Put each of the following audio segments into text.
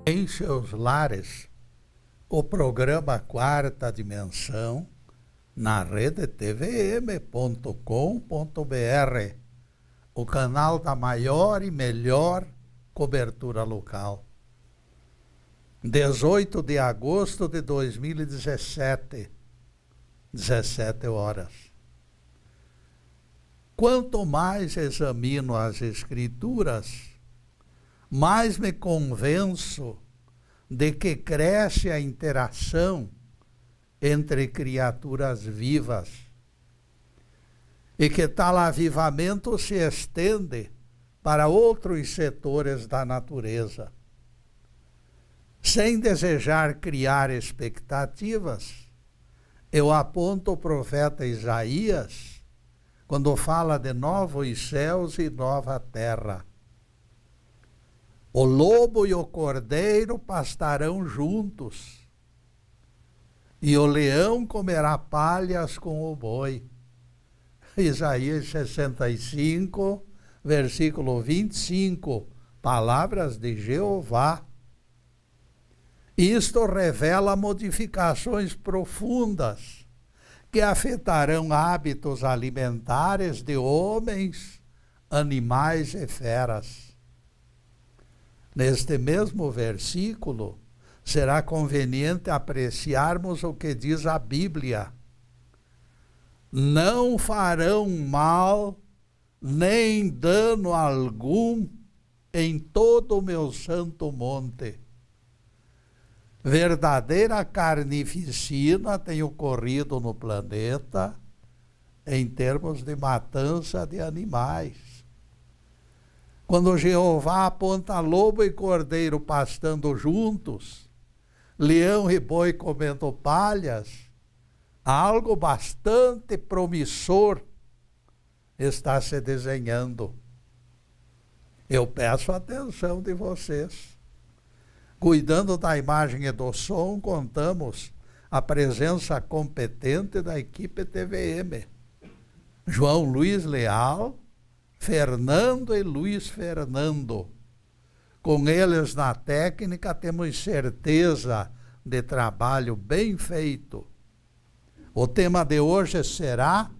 em seus lares o programa Quarta Dimensão na rede tvm.com.br, o canal da maior e melhor cobertura local. 18 de agosto de 2017, 17 horas. Quanto mais examino as Escrituras, mais me convenço de que cresce a interação entre criaturas vivas e que tal avivamento se estende para outros setores da natureza. Sem desejar criar expectativas, eu aponto o profeta Isaías quando fala de novos céus e nova terra. O lobo e o cordeiro pastarão juntos, e o leão comerá palhas com o boi. Isaías 65, versículo 25, palavras de Jeová. Isto revela modificações profundas que afetarão hábitos alimentares de homens, animais e feras. Neste mesmo versículo, será conveniente apreciarmos o que diz a Bíblia. Não farão mal, nem dano algum em todo o meu santo monte. Verdadeira carnificina tem ocorrido no planeta em termos de matança de animais. Quando Jeová aponta lobo e cordeiro pastando juntos, leão e boi comendo palhas, algo bastante promissor está se desenhando. Eu peço a atenção de vocês. Cuidando da imagem e do som, contamos a presença competente da equipe TVM. João Luiz Leal, Fernando e Luiz Fernando. Com eles na técnica temos certeza de trabalho bem feito. O tema de hoje será: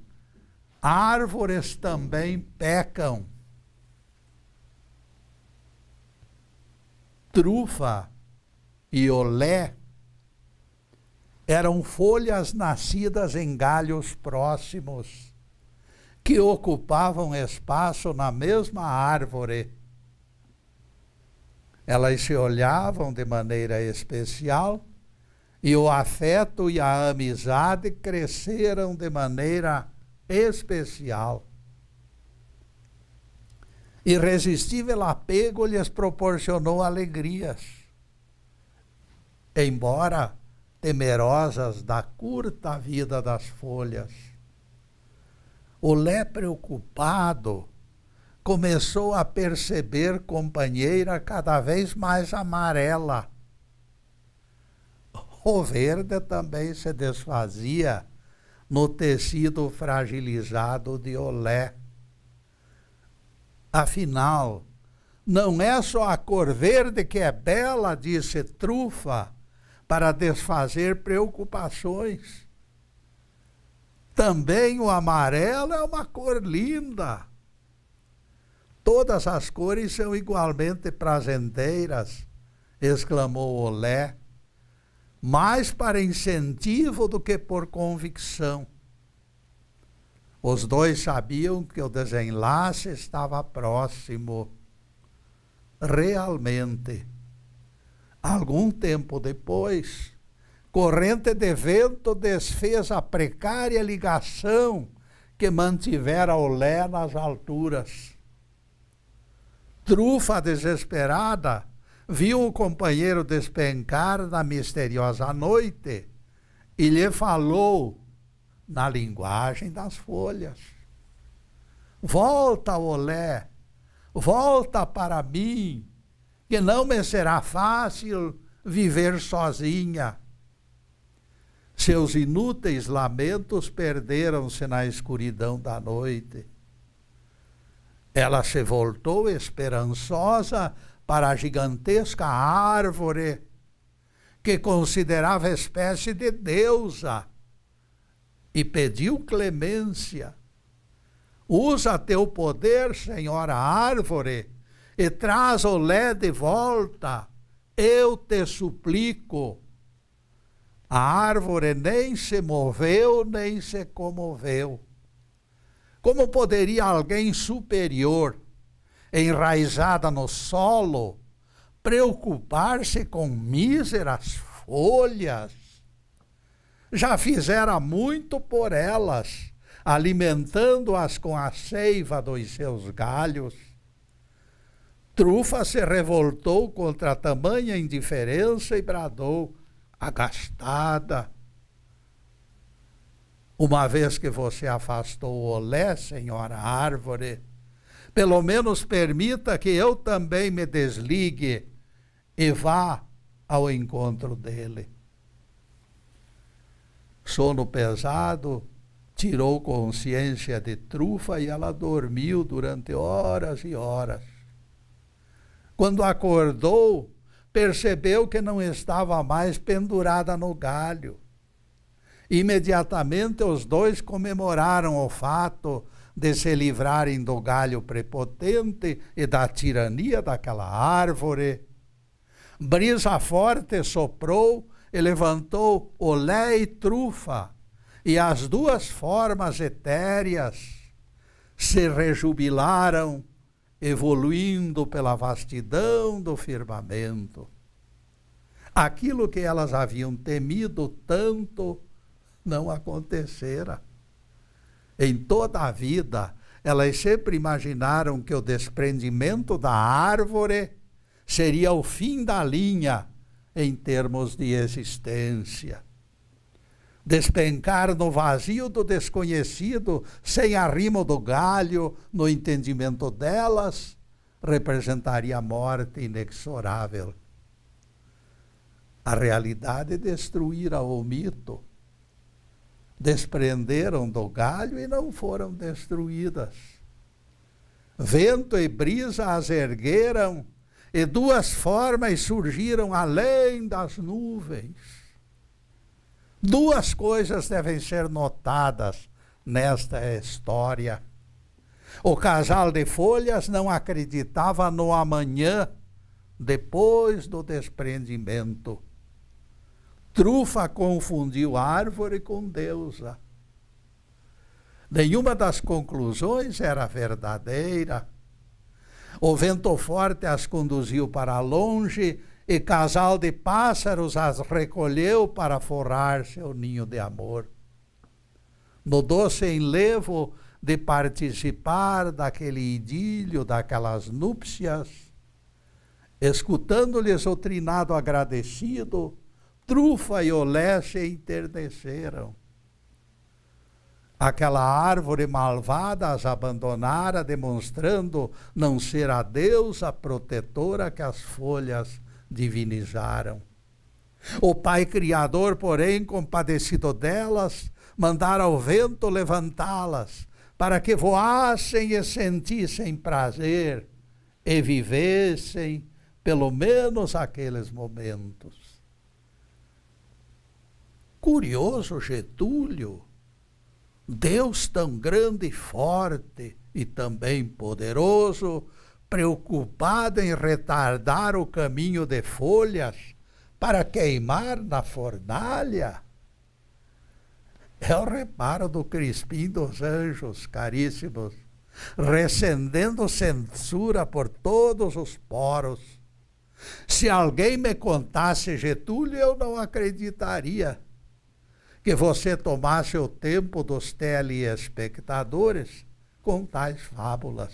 árvores também pecam. Trufa e olé eram folhas nascidas em galhos próximos, que ocupavam espaço na mesma árvore. Elas se olhavam de maneira especial e o afeto e a amizade cresceram de maneira especial. Irresistível apego lhes proporcionou alegrias. Embora temerosas da curta vida das folhas, o Lé preocupado começou a perceber companheira cada vez mais amarela. O verde também se desfazia no tecido fragilizado de Olé. Afinal, não é só a cor verde que é bela, disse Trufa, para desfazer preocupações. Também o amarelo é uma cor linda. Todas as cores são igualmente prazenteiras, exclamou Olé, mais para incentivo do que por convicção. Os dois sabiam que o desenlace estava próximo. Realmente, algum tempo depois, corrente de vento desfez a precária ligação que mantivera Olé nas alturas. Trufa, desesperada, viu o companheiro despencar na misteriosa noite e lhe falou na linguagem das folhas: volta, Olé, volta para mim, que não me será fácil viver sozinha. Seus inúteis lamentos perderam-se na escuridão da noite. Ela se voltou esperançosa para a gigantesca árvore que considerava espécie de deusa e pediu clemência. Usa teu poder, senhora árvore, e traz o Lé de volta, eu te suplico. A árvore nem se moveu, nem se comoveu. Como poderia alguém superior, enraizada no solo, preocupar-se com míseras folhas? Já fizera muito por elas, alimentando-as com a seiva dos seus galhos. Trufa se revoltou contra tamanha indiferença e bradou: agastada, uma vez que você afastou o olé, senhora árvore, pelo menos permita que eu também me desligue e vá ao encontro dele. Sono pesado tirou consciência de Trufa e ela dormiu durante horas e horas. Quando acordou, percebeu que não estava mais pendurada no galho. Imediatamente os dois comemoraram o fato de se livrarem do galho prepotente e da tirania daquela árvore. Brisa forte soprou e levantou Olé e Trufa, e as duas formas etéreas se rejubilaram, evoluindo pela vastidão do firmamento. Aquilo que elas haviam temido tanto não acontecera. Em toda a vida, elas sempre imaginaram que o desprendimento da árvore seria o fim da linha em termos de existência. Despencar no vazio do desconhecido, sem arrimo do galho, no entendimento delas, representaria a morte inexorável. A realidade destruíra o mito. Desprenderam do galho e não foram destruídas. Vento e brisa as ergueram, e duas formas surgiram além das nuvens. Duas coisas devem ser notadas nesta história. O casal de folhas não acreditava no amanhã, depois do desprendimento. Trufa confundiu árvore com deusa. Nenhuma das conclusões era verdadeira. O vento forte as conduziu para longe e casal de pássaros as recolheu para forrar seu ninho de amor. No doce enlevo de participar daquele idílio, daquelas núpcias, escutando-lhes o trinado agradecido, Trufa e Olé se enterneceram. Aquela árvore malvada as abandonara, demonstrando não ser a deusa protetora que as folhas divinizaram. O Pai Criador, porém, compadecido delas, mandara o vento levantá-las, para que voassem e sentissem prazer, e vivessem pelo menos aqueles momentos. Curioso Getúlio, Deus tão grande e forte e também poderoso, preocupado em retardar o caminho de folhas para queimar na fornalha? É o reparo do Crispim dos Anjos, caríssimos, recendendo censura por todos os poros. Se alguém me contasse, Getúlio, eu não acreditaria que você tomasse o tempo dos telespectadores com tais fábulas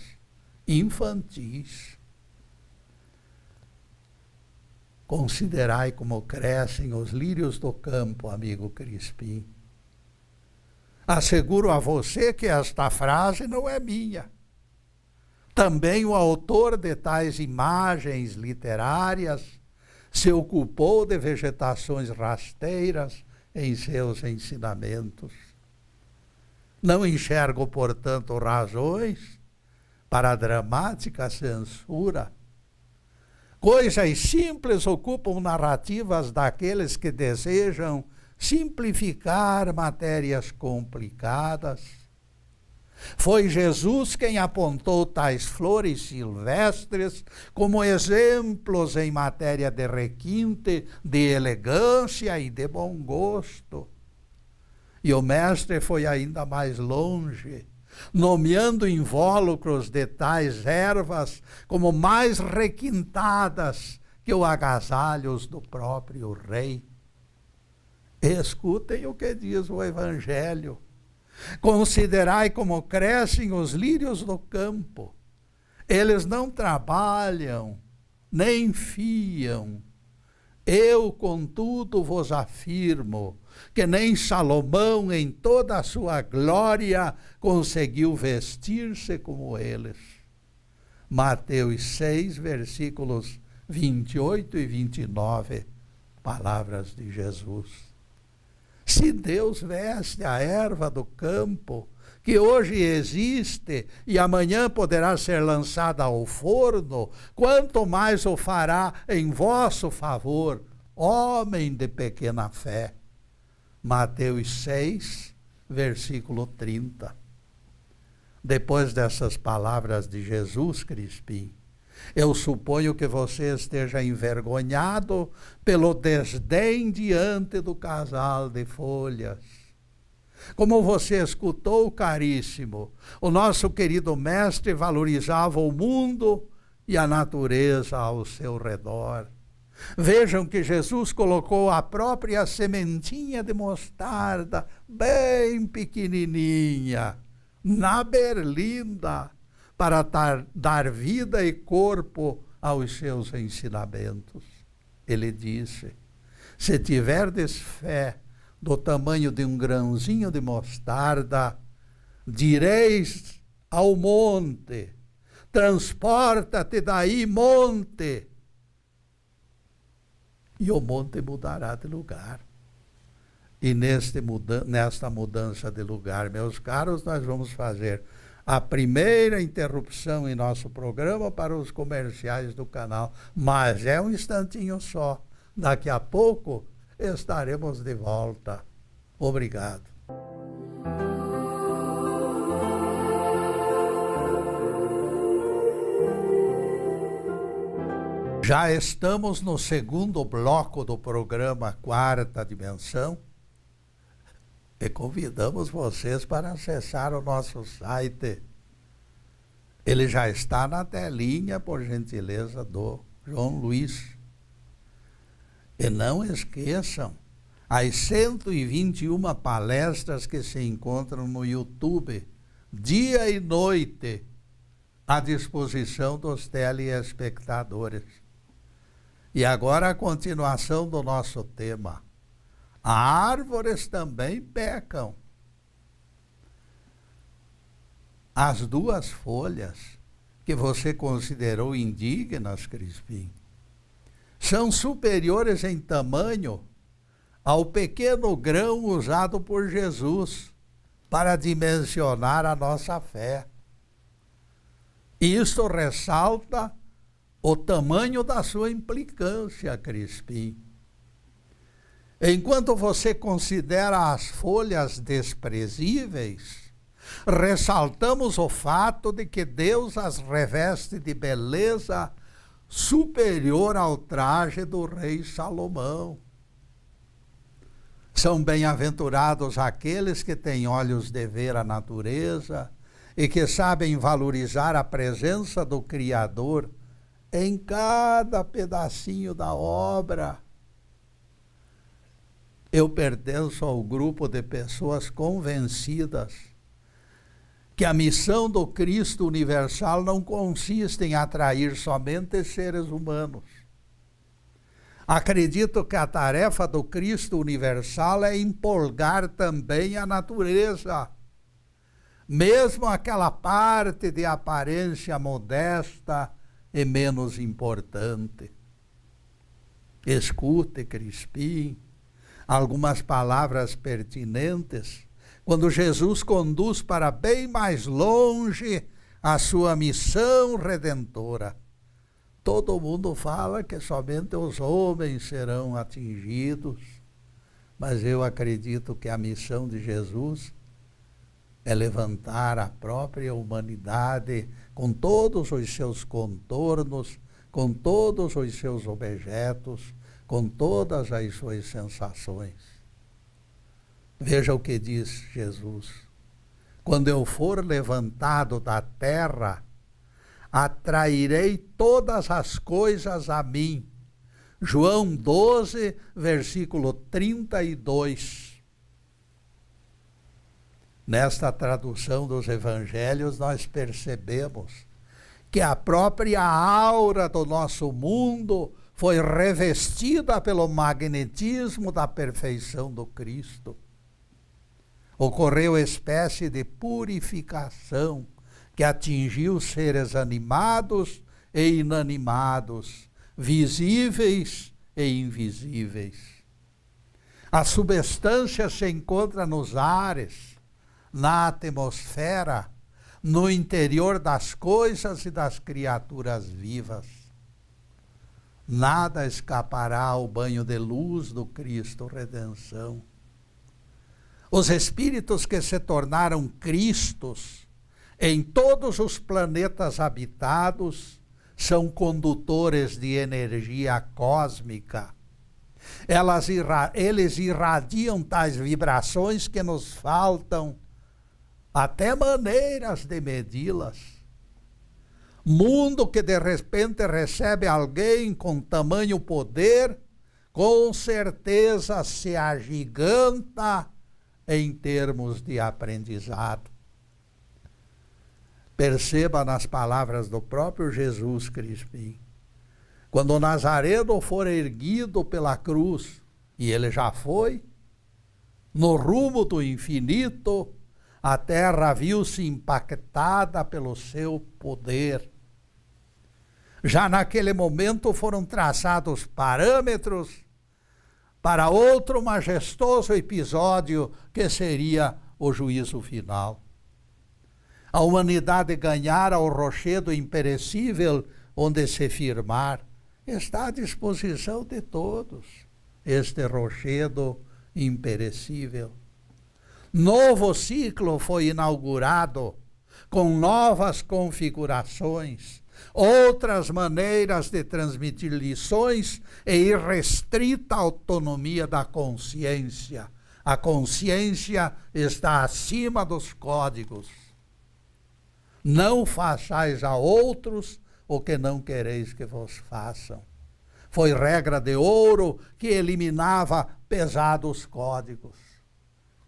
infantis. Considerai como crescem os lírios do campo, amigo Crispim. Asseguro a você que esta frase não é minha. Também o autor de tais imagens literárias se ocupou de vegetações rasteiras em seus ensinamentos. Não enxergo, portanto, razões para a dramática censura. Coisas simples ocupam narrativas daqueles que desejam simplificar matérias complicadas. Foi Jesus quem apontou tais flores silvestres como exemplos em matéria de requinte, de elegância e de bom gosto. E o mestre foi ainda mais longe, nomeando invólucros de tais ervas como mais requintadas que os agasalhos do próprio rei. Escutem o que diz o Evangelho. Considerai como crescem os lírios do campo. Eles não trabalham, nem fiam. Eu, contudo, vos afirmo que nem Salomão, em toda a sua glória, conseguiu vestir-se como eles. Mateus 6, versículos 28 e 29, palavras de Jesus. Se Deus veste a erva do campo, que hoje existe e amanhã poderá ser lançada ao forno, quanto mais o fará em vosso favor, homem de pequena fé. Mateus 6, versículo 30. Depois dessas palavras de Jesus, Crispim, eu suponho que você esteja envergonhado pelo desdém diante do casal de folhas. Como você escutou, caríssimo, o nosso querido mestre valorizava o mundo e a natureza ao seu redor. Vejam que Jesus colocou a própria sementinha de mostarda, bem pequenininha, na berlinda, para dar vida e corpo aos seus ensinamentos. Ele disse: se tiverdes fé do tamanho de um grãozinho de mostarda, direis ao monte, transporta-te daí, monte, e o monte mudará de lugar. E nesta mudança de lugar, meus caros, nós vamos fazer a primeira interrupção em nosso programa para os comerciais do canal, mas é um instantinho só. Daqui a pouco estaremos de volta. Obrigado. Já estamos no segundo bloco do programa Quarta Dimensão e convidamos vocês para acessar o nosso site. Ele já está na telinha, por gentileza, do João Luiz. E não esqueçam as 121 palestras que se encontram no YouTube, dia e noite, à disposição dos telespectadores. E agora a continuação do nosso tema. As árvores também pecam. As duas folhas que você considerou indignas, Crispim, são superiores em tamanho ao pequeno grão usado por Jesus para dimensionar a nossa fé. Isto ressalta o tamanho da sua implicância, Crispim. Enquanto você considera as folhas desprezíveis, ressaltamos o fato de que Deus as reveste de beleza superior ao traje do rei Salomão. São bem-aventurados aqueles que têm olhos de ver a natureza e que sabem valorizar a presença do Criador em cada pedacinho da obra. Eu pertenço ao grupo de pessoas convencidas que a missão do Cristo universal não consiste em atrair somente seres humanos. Acredito que a tarefa do Cristo universal é empolgar também a natureza, mesmo aquela parte de aparência modesta e menos importante. Escute, Crispim, algumas palavras pertinentes quando Jesus conduz para bem mais longe a sua missão redentora. Todo mundo fala que somente os homens serão atingidos, mas eu acredito que a missão de Jesus é levantar a própria humanidade com todos os seus contornos, com todos os seus objetos, com todas as suas sensações. Veja o que diz Jesus: quando eu for levantado da terra, atrairei todas as coisas a mim. João 12, versículo 32. Nesta tradução dos evangelhos, nós percebemos que a própria aura do nosso mundo foi revestida pelo magnetismo da perfeição do Cristo. Ocorreu espécie de purificação que atingiu seres animados e inanimados, visíveis e invisíveis. A substância se encontra nos ares, na atmosfera, no interior das coisas e das criaturas vivas. Nada escapará ao banho de luz do Cristo Redenção. Os espíritos que se tornaram Cristos em todos os planetas habitados são condutores de energia cósmica. Eles irradiam tais vibrações que nos faltam até maneiras de medi-las. Mundo que de repente recebe alguém com tamanho poder, com certeza se agiganta em termos de aprendizado. Perceba nas palavras do próprio Jesus Crispim. Quando o Nazareno for erguido pela cruz, e ele já foi, no rumo do infinito, a terra viu-se impactada pelo seu poder. Já naquele momento foram traçados parâmetros para outro majestoso episódio que seria o juízo final. A humanidade ganhara o rochedo imperecível onde se firmar. Está à disposição de todos este rochedo imperecível. Novo ciclo foi inaugurado com novas configurações, outras maneiras de transmitir lições e irrestrita autonomia da consciência. A consciência está acima dos códigos. Não façais a outros o que não quereis que vos façam. Foi regra de ouro que eliminava pesados códigos.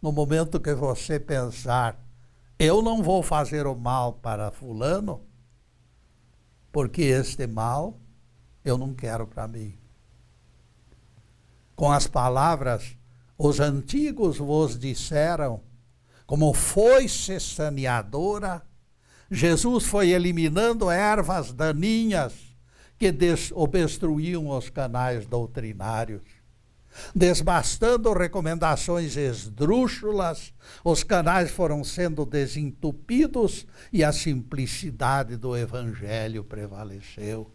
No momento que você pensar, eu não vou fazer o mal para fulano, porque este mal eu não quero para mim. Com as palavras, os antigos vos disseram, como foice saneadora, Jesus foi eliminando ervas daninhas que obstruíam os canais doutrinários. Desbastando recomendações esdrúxulas, os canais foram sendo desentupidos e a simplicidade do Evangelho prevaleceu.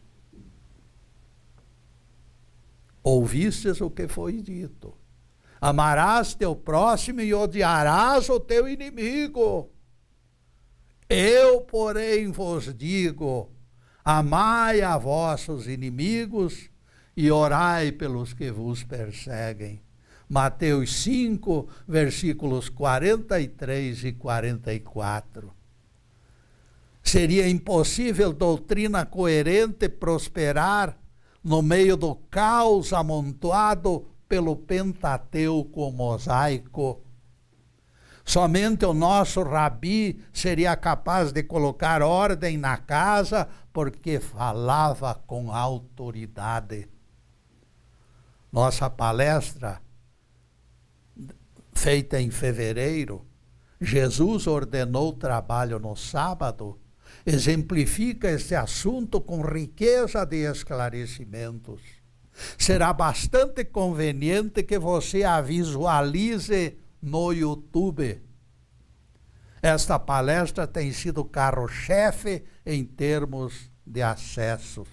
Ouvistes o que foi dito: amarás teu próximo e odiarás o teu inimigo. Eu, porém, vos digo: amai a vossos inimigos e orai pelos que vos perseguem. Mateus 5, versículos 43 e 44. Seria impossível doutrina coerente prosperar no meio do caos amontoado pelo Pentateuco mosaico. Somente o nosso rabi seria capaz de colocar ordem na casa, porque falava com autoridade. Nossa palestra, feita em fevereiro, Jesus ordenou trabalho no sábado, exemplifica este assunto com riqueza de esclarecimentos. Será bastante conveniente que você a visualize no YouTube. Esta palestra tem sido carro-chefe em termos de acessos.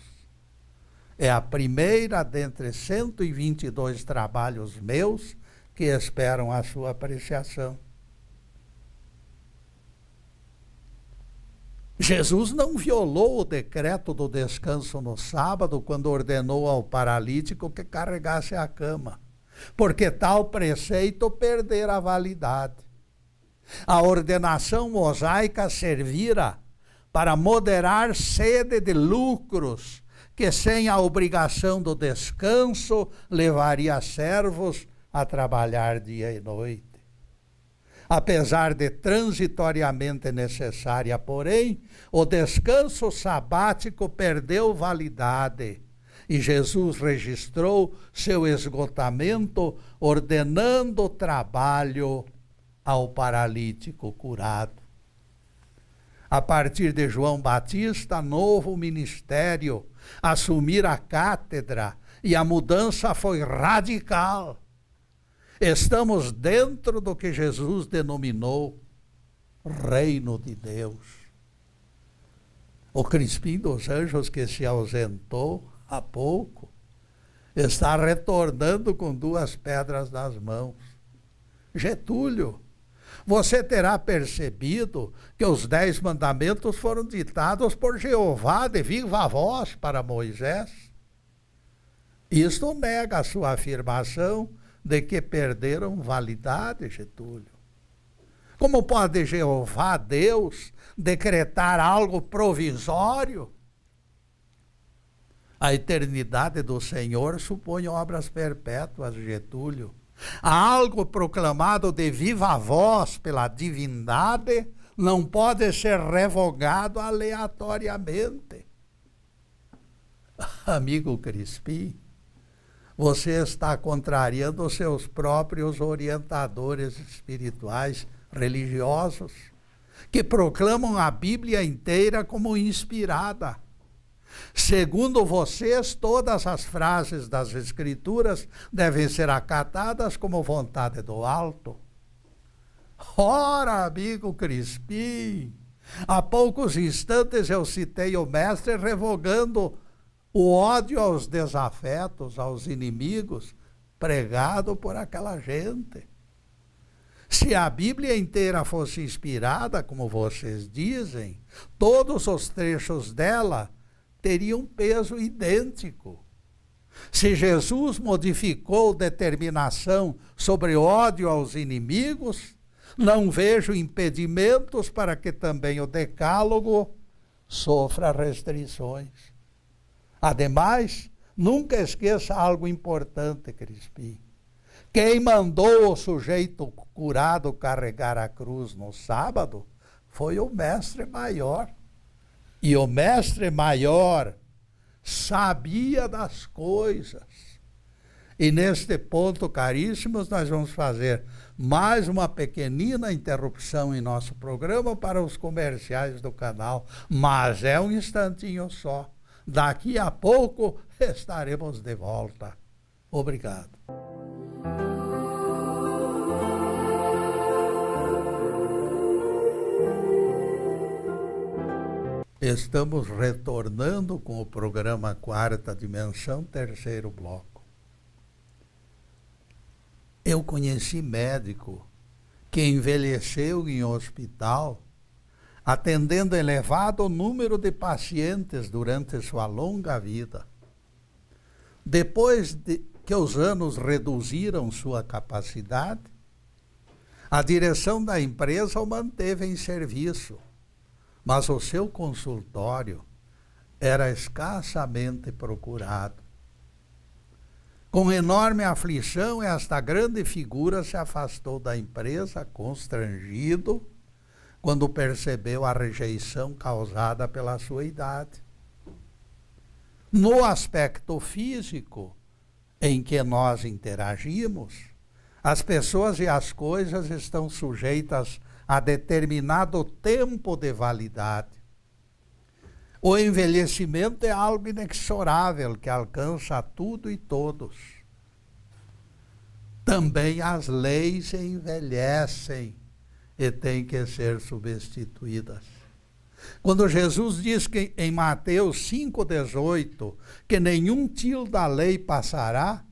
É a primeira dentre 122 trabalhos meus que esperam a sua apreciação. Jesus não violou o decreto do descanso no sábado quando ordenou ao paralítico que carregasse a cama, porque tal preceito perdera a validade. A ordenação mosaica servira para moderar sede de lucros, que sem a obrigação do descanso levaria servos a trabalhar dia e noite. Apesar de transitoriamente necessária, porém, o descanso sabático perdeu validade e Jesus registrou seu esgotamento, ordenando trabalho ao paralítico curado. A partir de João Batista, novo ministério, assumir a cátedra, e a mudança foi radical. Estamos dentro do que Jesus denominou Reino de Deus. O Crispim dos Anjos, que se ausentou há pouco, está retornando com 2 pedras nas mãos. Getúlio, você terá percebido que os 10 mandamentos foram ditados por Jeová de viva voz para Moisés. Isto nega a sua afirmação de que perderam validade, Getúlio. Como pode Jeová, Deus, decretar algo provisório? A eternidade do Senhor supõe obras perpétuas, Getúlio. Algo proclamado de viva voz pela divindade não pode ser revogado aleatoriamente. Amigo Crispim, você está contrariando os seus próprios orientadores espirituais religiosos, que proclamam a Bíblia inteira como inspirada. Segundo vocês, todas as frases das Escrituras devem ser acatadas como vontade do alto. Ora, amigo Crispim, há poucos instantes eu citei o mestre revogando o ódio aos desafetos, aos inimigos, pregado por aquela gente. Se a Bíblia inteira fosse inspirada, como vocês dizem, todos os trechos dela teriam peso idêntico. Se Jesus modificou determinação sobre ódio aos inimigos, não vejo impedimentos para que também o Decálogo sofra restrições. Ademais, nunca esqueça algo importante, Crispim. Quem mandou o sujeito curado carregar a cruz no sábado foi o mestre maior. E o mestre maior sabia das coisas. E neste ponto, caríssimos, nós vamos fazer mais uma pequenina interrupção em nosso programa para os comerciais do canal, mas é um instantinho só. Daqui a pouco estaremos de volta. Obrigado. Estamos retornando com o programa Quarta Dimensão, terceiro bloco. Eu conheci médico que envelheceu em hospital, atendendo elevado número de pacientes durante sua longa vida. Depois que os anos reduziram sua capacidade, a direção da empresa o manteve em serviço, mas o seu consultório era escassamente procurado. Com enorme aflição, esta grande figura se afastou da empresa, constrangido, quando percebeu a rejeição causada pela sua idade. No aspecto físico em que nós interagimos, as pessoas e as coisas estão sujeitas a determinado tempo de validade. O envelhecimento é algo inexorável que alcança tudo e todos. Também as leis envelhecem e têm que ser substituídas. Quando Jesus diz que em Mateus 5,18 que nenhum tio da lei passará,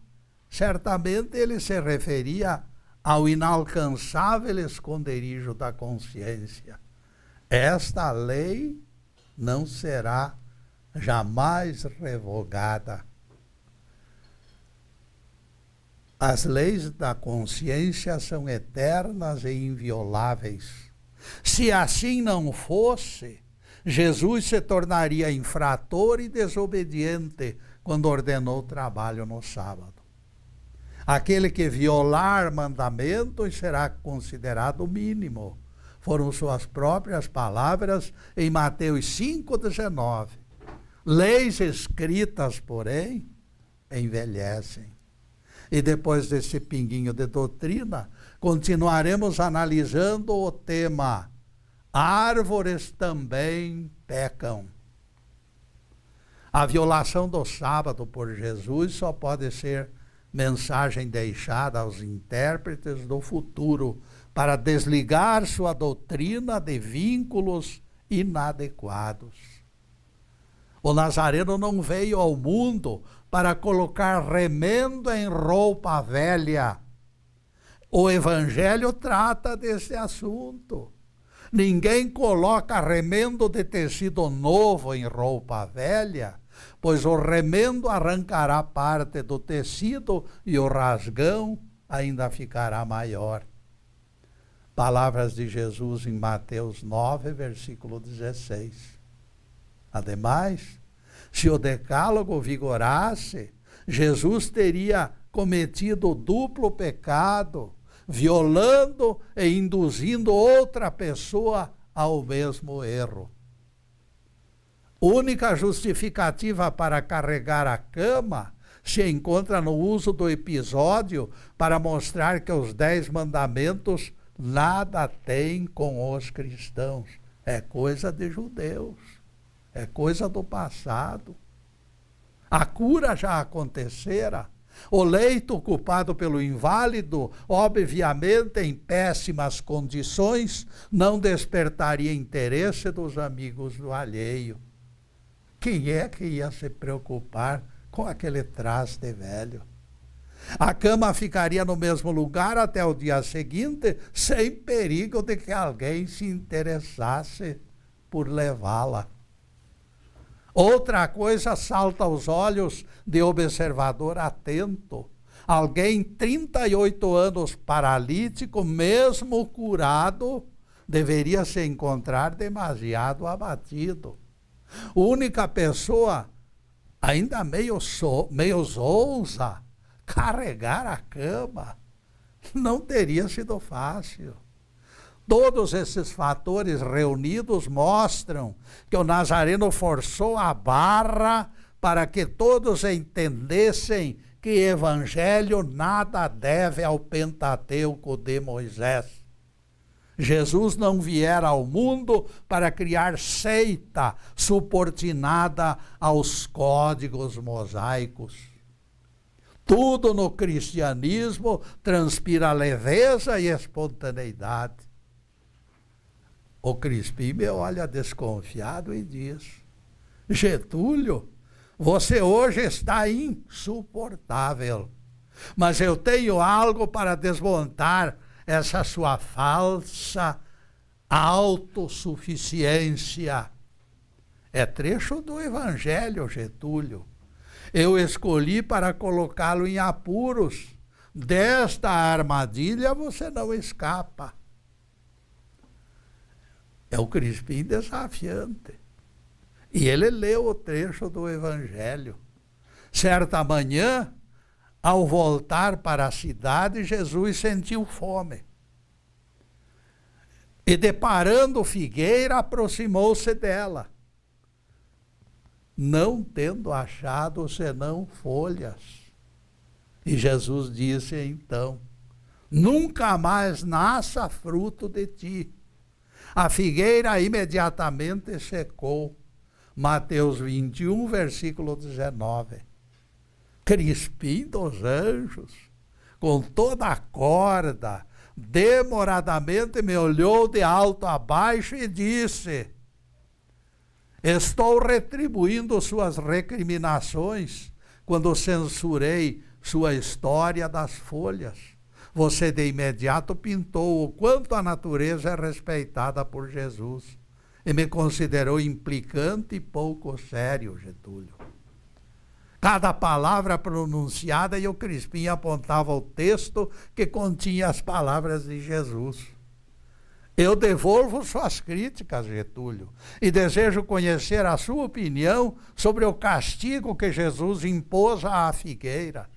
certamente ele se referia ao inalcançável esconderijo da consciência. Esta lei não será jamais revogada. As leis da consciência são eternas e invioláveis. Se assim não fosse, Jesus se tornaria infrator e desobediente quando ordenou o trabalho no sábado. Aquele que violar mandamentos será considerado mínimo. Foram suas próprias palavras em Mateus 5,19. Leis escritas, porém, envelhecem. E depois desse pinguinho de doutrina, continuaremos analisando o tema árvores também pecam. A violação do sábado por Jesus só pode ser mensagem deixada aos intérpretes do futuro para desligar sua doutrina de vínculos inadequados. O Nazareno não veio ao mundo para colocar remendo em roupa velha. O Evangelho trata desse assunto. Ninguém coloca remendo de tecido novo em roupa velha, pois o remendo arrancará parte do tecido e o rasgão ainda ficará maior. Palavras de Jesus em Mateus 9, versículo 16. Ademais, se o decálogo vigorasse, Jesus teria cometido duplo pecado, violando e induzindo outra pessoa ao mesmo erro. Única justificativa para carregar a cama se encontra no uso do episódio para mostrar que os 10 mandamentos nada têm com os cristãos. É coisa de judeus. É coisa do passado. A cura já acontecera. O leito ocupado pelo inválido, obviamente em péssimas condições, não despertaria interesse dos amigos do alheio. Quem é que ia se preocupar com aquele traste velho? A cama ficaria no mesmo lugar até o dia seguinte, sem perigo de que alguém se interessasse por levá-la. Outra coisa salta aos olhos de observador atento. Alguém 38 anos paralítico, mesmo curado, deveria se encontrar demasiado abatido. Única pessoa, ainda meio ousa, carregar a cama. Não teria sido fácil. Todos esses fatores reunidos mostram que o Nazareno forçou a barra para que todos entendessem que evangelho nada deve ao Pentateuco de Moisés. Jesus não viera ao mundo para criar seita subordinada aos códigos mosaicos. Tudo no cristianismo transpira leveza e espontaneidade. O Crispim me olha desconfiado e diz: Getúlio, você hoje está insuportável, mas eu tenho algo para desmontar essa sua falsa autossuficiência. É trecho do Evangelho, Getúlio. Eu escolhi para colocá-lo em apuros. Desta armadilha você não escapa. É o Crispim desafiante. E ele leu o trecho do Evangelho. Certa manhã, ao voltar para a cidade, Jesus sentiu fome. E deparando figueira, aproximou-se dela, não tendo achado senão folhas. E Jesus disse então: nunca mais nasça fruto de ti. A figueira imediatamente secou. Mateus 21, versículo 19. Crispim dos Anjos, com toda a corda, demoradamente me olhou de alto a baixo e disse: Estou retribuindo suas recriminações quando censurei sua história das folhas. Você de imediato pintou o quanto a natureza é respeitada por Jesus e me considerou implicante e pouco sério, Getúlio. Cada palavra pronunciada e o Crispim apontava o texto que continha as palavras de Jesus. Eu devolvo suas críticas, Getúlio, e desejo conhecer a sua opinião sobre o castigo que Jesus impôs à figueira.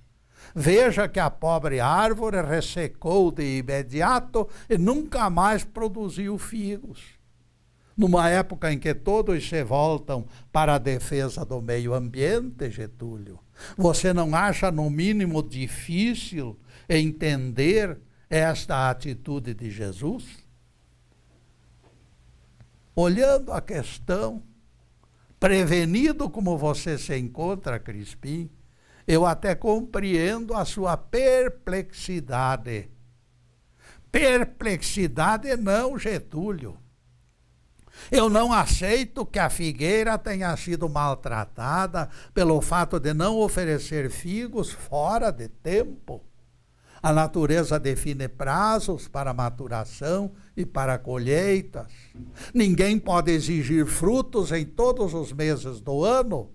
Veja que a pobre árvore ressecou de imediato e nunca mais produziu figos. Numa época em que todos se voltam para a defesa do meio ambiente, Getúlio, você não acha no mínimo difícil entender esta atitude de Jesus? Olhando a questão, prevenido como você se encontra, Crispim, eu até compreendo a sua perplexidade. Perplexidade não, Getúlio. Eu não aceito que a figueira tenha sido maltratada pelo fato de não oferecer figos fora de tempo. A natureza define prazos para maturação e para colheitas. Ninguém pode exigir frutos em todos os meses do ano.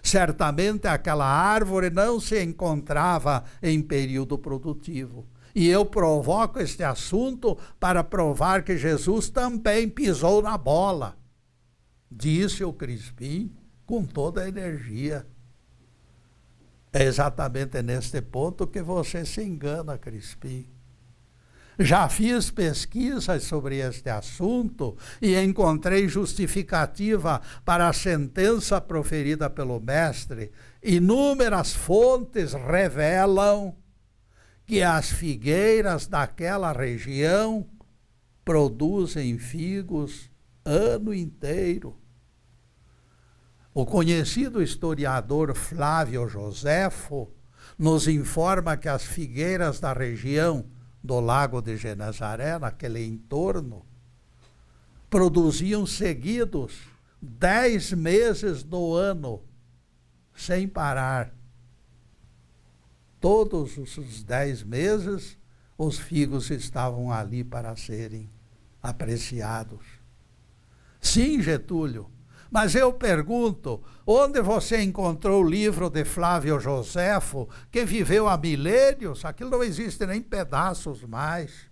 Certamente aquela árvore não se encontrava em período produtivo. E eu provoco este assunto para provar que Jesus também pisou na bola, disse o Crispim com toda a energia. É exatamente neste ponto que você se engana, Crispim. Já fiz pesquisas sobre este assunto e encontrei justificativa para a sentença proferida pelo mestre. Inúmeras fontes revelam que as figueiras daquela região produzem figos ano inteiro. O conhecido historiador Flávio Joséfo nos informa que as figueiras da região do Lago de Genezaré, naquele entorno, produziam seguidos 10 meses do ano, sem parar. Todos os 10 meses, os figos estavam ali para serem apreciados. Sim, Getúlio, mas eu pergunto, onde você encontrou o livro de Flávio Joséfo, que viveu há milênios? Aquilo não existe nem pedaços mais.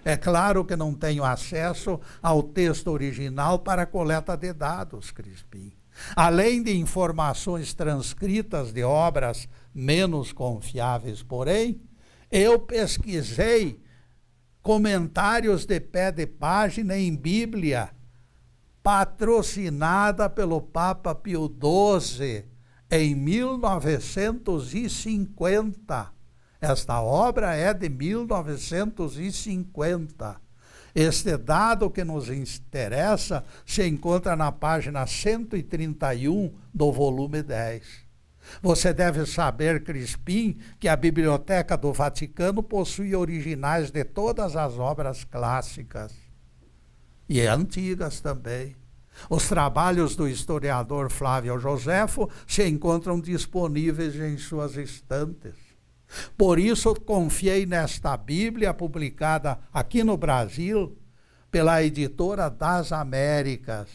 É claro que não tenho acesso ao texto original para coleta de dados, Crispim. Além de informações transcritas de obras menos confiáveis, porém, eu pesquisei comentários de pé de página em Bíblia, patrocinada pelo Papa Pio XII em 1950. Esta obra é de 1950. Este dado que nos interessa se encontra na página 131 do volume 10. Você deve saber, Crispim, que a Biblioteca do Vaticano possui originais de todas as obras clássicas e antigas também. Os trabalhos do historiador Flávio Joséfo se encontram disponíveis em suas estantes. Por isso, confiei nesta Bíblia publicada aqui no Brasil pela Editora das Américas,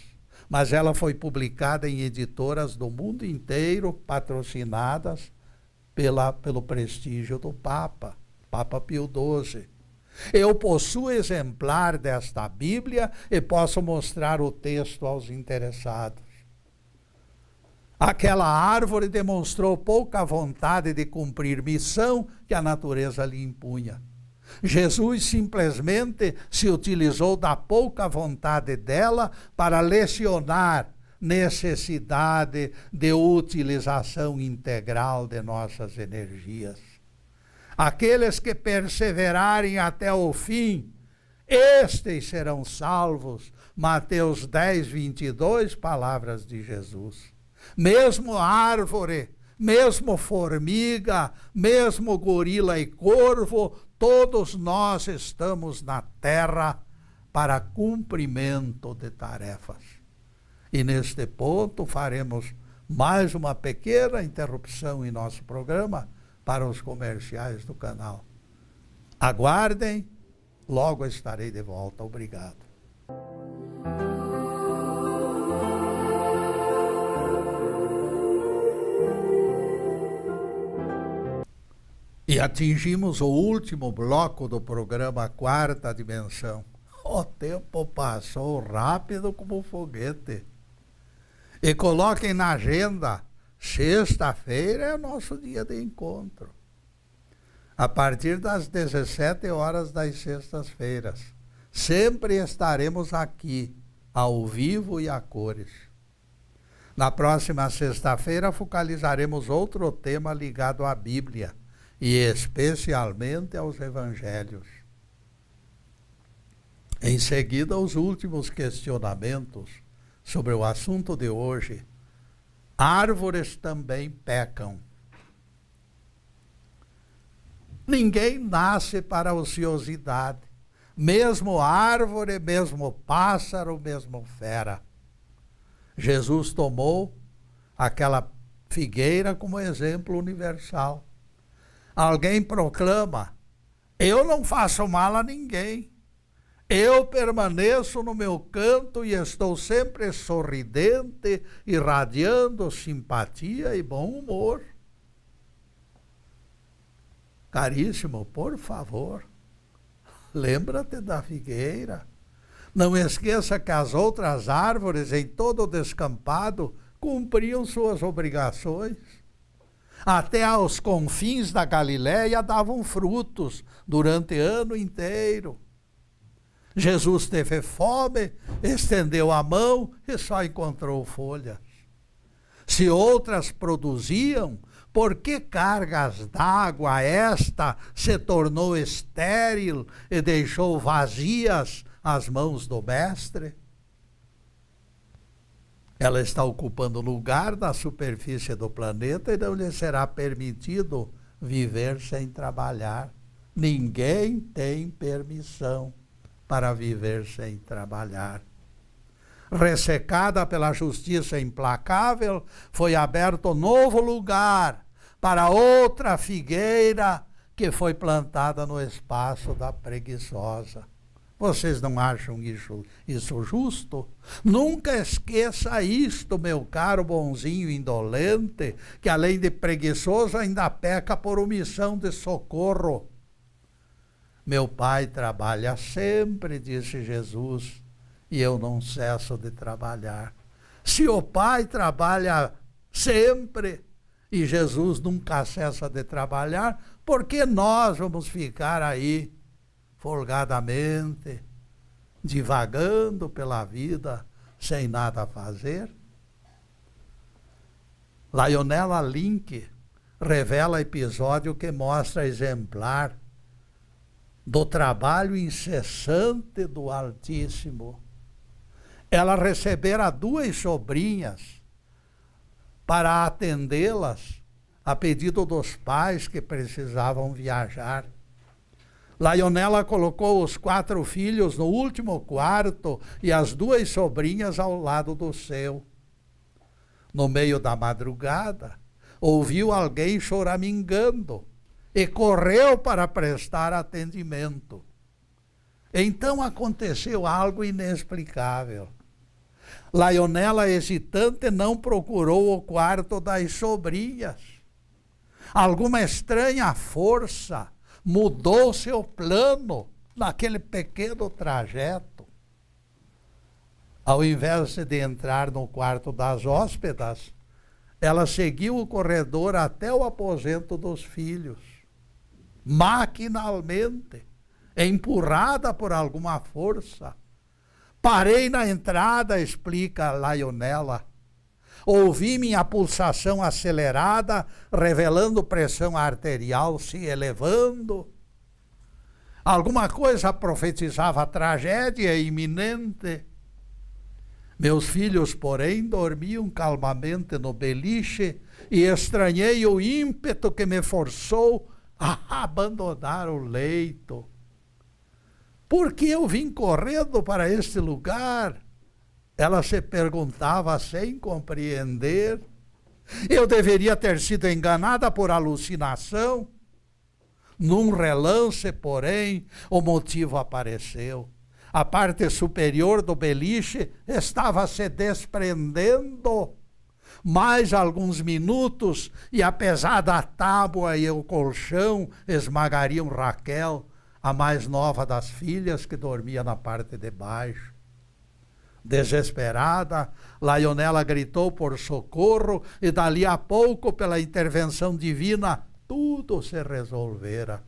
mas ela foi publicada em editoras do mundo inteiro, patrocinadas pelo prestígio do Papa Pio XII. Eu possuo exemplar desta Bíblia e posso mostrar o texto aos interessados. Aquela árvore demonstrou pouca vontade de cumprir missão que a natureza lhe impunha. Jesus simplesmente se utilizou da pouca vontade dela para lecionar necessidade de utilização integral de nossas energias. Aqueles que perseverarem até o fim, estes serão salvos. Mateus 10, 22, palavras de Jesus. Mesmo árvore, mesmo formiga, mesmo gorila e corvo, todos nós estamos na terra para cumprimento de tarefas. E neste ponto faremos mais uma pequena interrupção em nosso programa para os comerciais do canal. Aguardem, logo estarei de volta. Obrigado. E atingimos o último bloco do programa Quarta Dimensão. O tempo passou rápido como um foguete. E coloquem na agenda, sexta-feira é o nosso dia de encontro. A partir das 17 horas das sextas-feiras, sempre estaremos aqui, ao vivo e a cores. Na próxima sexta-feira focalizaremos outro tema ligado à Bíblia, e especialmente aos Evangelhos. Em seguida, os últimos questionamentos sobre o assunto de hoje. Árvores também pecam. Ninguém nasce para a ociosidade. Mesmo árvore, mesmo pássaro, mesmo fera. Jesus tomou aquela figueira como exemplo universal. Alguém proclama: eu não faço mal a ninguém. Eu permaneço no meu canto e estou sempre sorridente, irradiando simpatia e bom humor. Caríssimo, por favor, lembra-te da figueira. Não esqueça que as outras árvores em todo o descampado cumpriam suas obrigações. Até aos confins da Galiléia davam frutos durante o ano inteiro. Jesus teve fome, estendeu a mão e só encontrou folhas. Se outras produziam, por que cargas d'água esta se tornou estéril e deixou vazias as mãos do mestre? Ela está ocupando lugar na superfície do planeta e não lhe será permitido viver sem trabalhar. Ninguém tem permissão para viver sem trabalhar. Ressecada pela justiça implacável, foi aberto novo lugar para outra figueira que foi plantada no espaço da preguiçosa. Vocês não acham isso justo? Nunca esqueça isto, meu caro bonzinho indolente, que além de preguiçoso ainda peca por omissão de socorro. Meu pai trabalha sempre, disse Jesus, e eu não cesso de trabalhar. Se o pai trabalha sempre e Jesus nunca cessa de trabalhar, por que nós vamos ficar aí folgadamente, divagando pela vida, sem nada a fazer? Lionela Link revela episódio que mostra exemplar do trabalho incessante do Altíssimo. Ela recebera 2 sobrinhas para atendê-las a pedido dos pais que precisavam viajar. Lionela colocou os 4 filhos no último quarto e as 2 sobrinhas ao lado do seu. No meio da madrugada, ouviu alguém choramingando e correu para prestar atendimento. Então aconteceu algo inexplicável. Lionela, hesitante, não procurou o quarto das sobrinhas. Alguma estranha força mudou seu plano naquele pequeno trajeto. Ao invés de entrar no quarto das hóspedas, ela seguiu o corredor até o aposento dos filhos. Maquinalmente, empurrada por alguma força. Parei na entrada, explica Lionela. Ouvi minha pulsação acelerada, revelando pressão arterial se elevando. Alguma coisa profetizava tragédia iminente. Meus filhos, porém, dormiam calmamente no beliche e estranhei o ímpeto que me forçou a abandonar o leito. Por que eu vim correndo para este lugar? Ela se perguntava sem compreender. Eu deveria ter sido enganada por alucinação. Num relance, porém, o motivo apareceu. A parte superior do beliche estava se desprendendo. Mais alguns minutos e a pesada tábua e o colchão esmagariam Raquel, a mais nova das filhas, que dormia na parte de baixo. Desesperada, Laionela gritou por socorro e dali a pouco, pela intervenção divina, tudo se resolvera.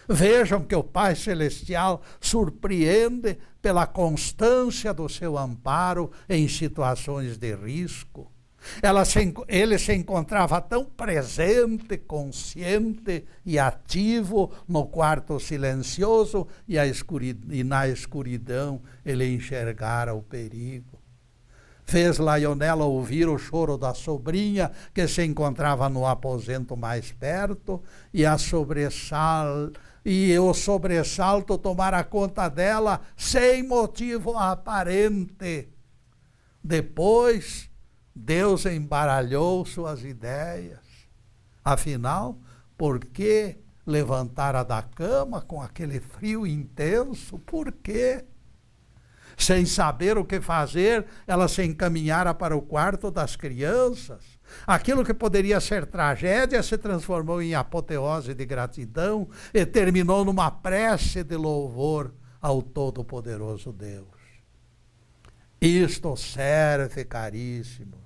Vejam que o Pai Celestial surpreende pela constância do seu amparo em situações de risco. Ele se encontrava tão presente, consciente e ativo no quarto silencioso e na escuridão ele enxergara o perigo. Fez Laionela ouvir o choro da sobrinha, que se encontrava no aposento mais perto, e o sobressalto tomara conta dela sem motivo aparente. Depois, Deus embaralhou suas ideias. Afinal, por que levantara da cama com aquele frio intenso? Por quê? Sem saber o que fazer, ela se encaminhara para o quarto das crianças. Aquilo que poderia ser tragédia se transformou em apoteose de gratidão e terminou numa prece de louvor ao Todo-Poderoso Deus. Isto serve, caríssimos,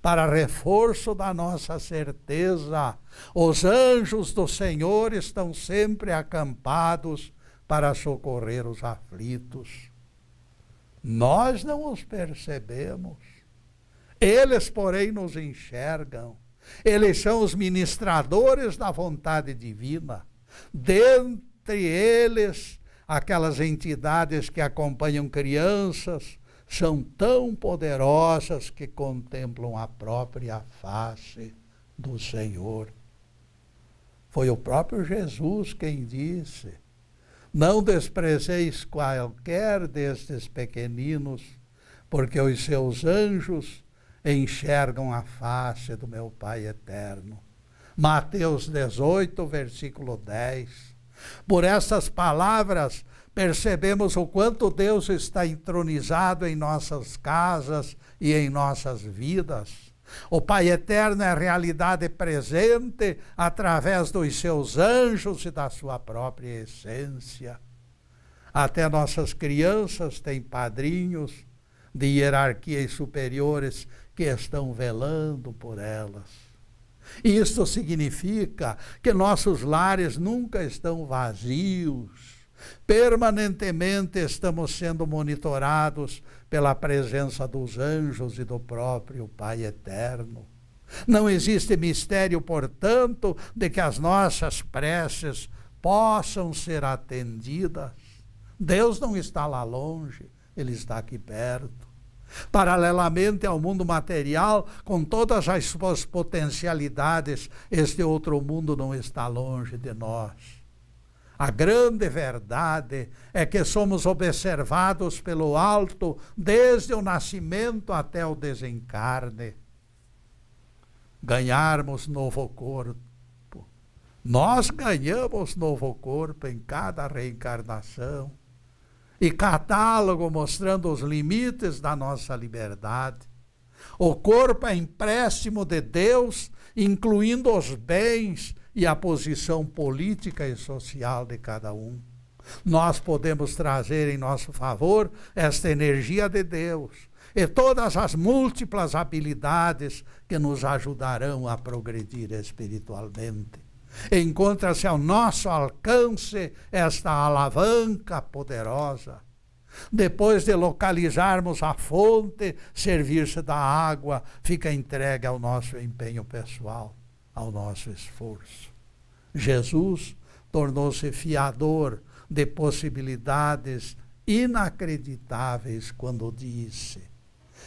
para reforço da nossa certeza. Os anjos do Senhor estão sempre acampados para socorrer os aflitos. Nós não os percebemos. Eles, porém, nos enxergam. Eles são os ministradores da vontade divina. Dentre eles, aquelas entidades que acompanham crianças são tão poderosas que contemplam a própria face do Senhor. Foi o próprio Jesus quem disse: não desprezeis qualquer destes pequeninos, porque os seus anjos enxergam a face do meu Pai eterno. Mateus 18, versículo 10. Por essas palavras, percebemos o quanto Deus está entronizado em nossas casas e em nossas vidas. O Pai Eterno é a realidade presente através dos seus anjos e da sua própria essência. Até nossas crianças têm padrinhos de hierarquias superiores que estão velando por elas. Isto significa que nossos lares nunca estão vazios. Permanentemente estamos sendo monitorados pela presença dos anjos e do próprio Pai Eterno. Não existe mistério, portanto, de que as nossas preces possam ser atendidas. Deus não está lá longe, Ele está aqui perto. Paralelamente ao mundo material, com todas as suas potencialidades, este outro mundo não está longe de nós. A grande verdade é que somos observados pelo alto desde o nascimento até o desencarne. Ganharmos novo corpo. Nós ganhamos novo corpo em cada reencarnação. E catálogo mostrando os limites da nossa liberdade. O corpo é empréstimo de Deus, incluindo os bens e a posição política e social de cada um. Nós podemos trazer em nosso favor esta energia de Deus e todas as múltiplas habilidades que nos ajudarão a progredir espiritualmente. Encontra-se ao nosso alcance esta alavanca poderosa. Depois de localizarmos a fonte, servir-se da água fica entregue ao nosso empenho pessoal, ao nosso esforço. Jesus tornou-se fiador de possibilidades inacreditáveis quando disse: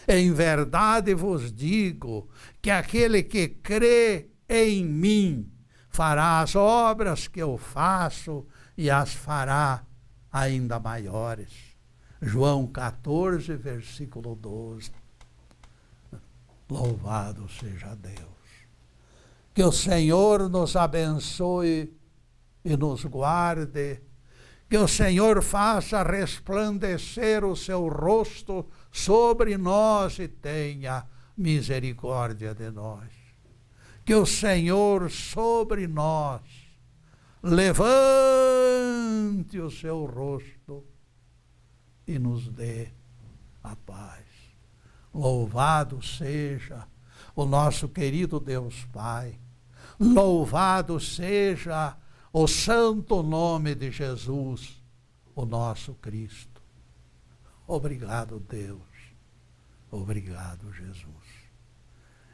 em verdade vos digo que aquele que crê em mim fará as obras que eu faço e as fará ainda maiores. João 14, versículo 12. Louvado seja Deus. Que o Senhor nos abençoe e nos guarde. Que o Senhor faça resplandecer o seu rosto sobre nós e tenha misericórdia de nós. Que o Senhor sobre nós levante o seu rosto e nos dê a paz. Louvado seja o nosso querido Deus Pai. Louvado seja o santo nome de Jesus, o nosso Cristo. Obrigado, Deus. Obrigado, Jesus.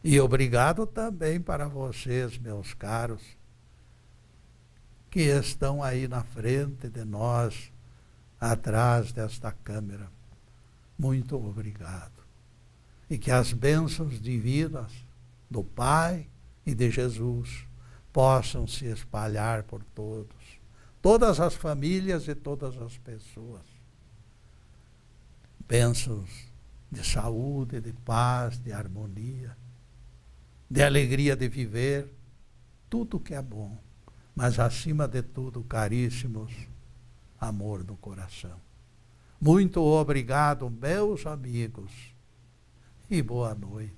E obrigado também para vocês, meus caros, que estão aí na frente de nós, atrás desta câmera. Muito obrigado. E que as bênçãos divinas do Pai e de Jesus possam se espalhar por todas as famílias e todas as pessoas. Bênçãos de saúde, de paz, de harmonia, de alegria de viver, tudo que é bom, mas acima de tudo, caríssimos, amor no coração. Muito obrigado, meus amigos, e boa noite.